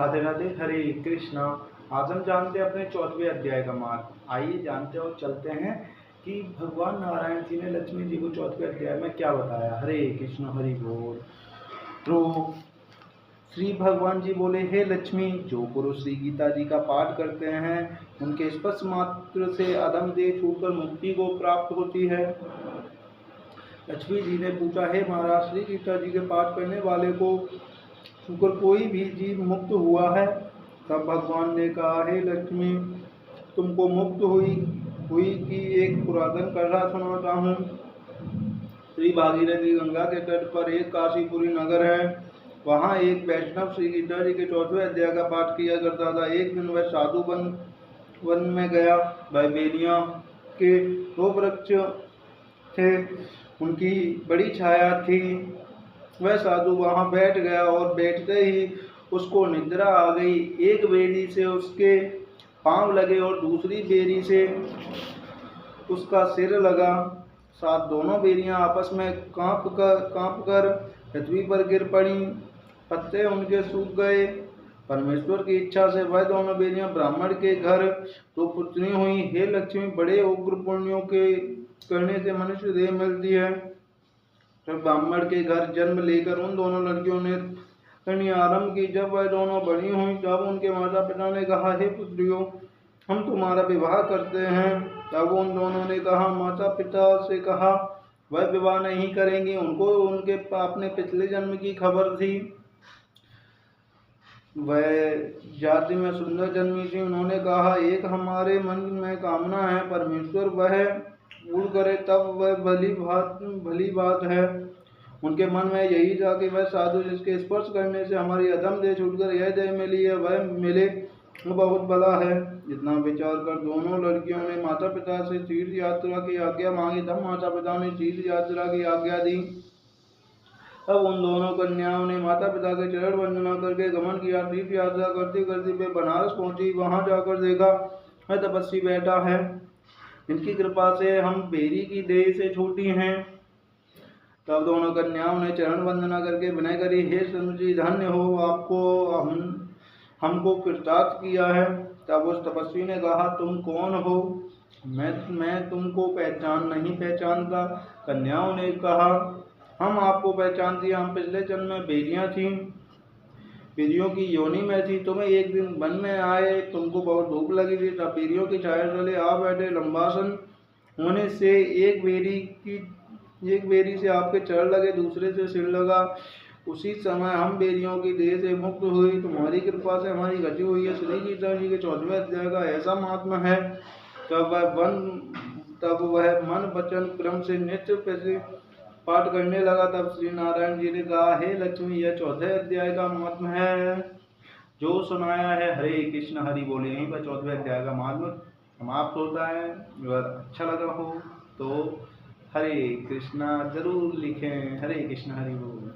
राधे राधे, हरे कृष्णा। आज हम जानते हैं अपने 14वें अध्याय का मार्ग। आइए जानते और चलते हैं कि भगवान नारायण जी ने लक्ष्मी जी को 14वें अध्याय में क्या बताया। हरे कृष्ण, हरि बोल। तो श्री भगवान जी बोले, हे लक्ष्मी, जो पुरुष श्री गीता जी का पाठ करते हैं उनके स्पर्श मात्र से अधम देह छूटकर मुक्ति को प्राप्त होती है। लक्ष्मी जी ने पूछा, हे महाराज, श्री गीता जी के पाठ करने वाले को छूकर कोई भी जीव मुक्त हुआ है? तब भगवान ने कहा, हे लक्ष्मी, तुमको मुक्त हुई की एक पुरातन कथा सुनाता हूँ। श्री भागीरथी गंगा के तट पर एक काशीपुरी नगर है। वहाँ एक वैष्णव श्री गीता जी के 14वें अध्याय का पाठ किया करता था। एक दिन वह साधु वन में गया। वह बेलियां के 2 वृक्ष थे, उनकी बड़ी छाया थी। वह साधु वहां बैठ गया और बैठते ही उसको निद्रा आ गई। एक बेरी से उसके पांव लगे और दूसरी बेरी से उसका सिर लगा। साथ दोनों बेरियां आपस में कांप कर पृथ्वी पर गिर पड़ी। पत्ते उनके सूख गए। परमेश्वर की इच्छा से वह दोनों बेरियां ब्राह्मण के घर तो पुत्री हुई। हे लक्ष्मी, बड़े उग्र पुण्यों के करने से मनुष्य देह मिलती है। जब ब्राह्मण के घर जन्म लेकर उन दोनों लड़कियों ने करनी आरंभ की। जब वह दोनों बड़ी हुई तब उनके माता पिता ने कहा, हे पुत्रियों, हम तुम्हारा विवाह करते हैं। तब उन दोनों ने कहा, माता पिता से कहा वह विवाह नहीं करेंगी। उनको उनके अपने पिछले जन्म की खबर थी। वह जाति में सुंदर जन्मी थी। उन्होंने कहा, एक हमारे मन में कामना है, परमेश्वर वह पूर्ण करे तब वह भली बात है। उनके मन में यही था कि वह साधु जिसके स्पर्श करने से हमारी अधम देह छूटकर यह देह मिली है, वह मिले वो बहुत भला है। इतना विचार कर दोनों लड़कियों ने माता पिता से तीर्थ यात्रा की आज्ञा मांगी। तब माता पिता ने तीर्थ यात्रा की आज्ञा दी। तब उन दोनों कन्याओं ने माता पिता के चरण वंदना करके गमन किया। तीर्थ यात्रा करते करते वे बनारस पहुंची। वहां जाकर देखा वह तपस्वी बैठा है, जिनकी कृपा से हम बेरी की देह से छूटी हैं। तब दोनों कन्याओं ने चरण वंदना करके विनय करी, हे स्वामी जी, धन्य हो, आपको हमको कृतार्थ किया है। तब उस तपस्वी ने कहा, तुम कौन हो? मैं तुमको नहीं पहचानता। कन्याओं ने कहा, हम आपको पहचानती हैं। हम पिछले जन्म में बेरियां थी, बेरियों की योनि में थी। तुम्हें एक दिन वन में आए, तुमको बहुत भूख लगी थी, तब बेरियों की छाया तले आ बैठे। लंबासन होने से एक बेरी से आपके चरण लगे, दूसरे से सिर लगा। उसी समय हम बेरियों की देह से मुक्त हुई। तुम्हारी कृपा से हमारी गति हुई है। श्री गीता जी के 14वें अध्याय का ऐसा महात्मा है। तब वह मन वचन क्रम से नित्य पाठ करने लगा। तब श्री नारायण जी ने कहा, हे लक्ष्मी, यह 14वें अध्याय का महात्मा है जो सुनाया है। हरे कृष्ण, हरि बोले। यहीं पर 14वें अध्याय का महात्मा समाप्त होता है। अगर अच्छा लगा हो तो हरे कृष्णा जरूर लिखें। हरे कृष्ण, हरि बोल।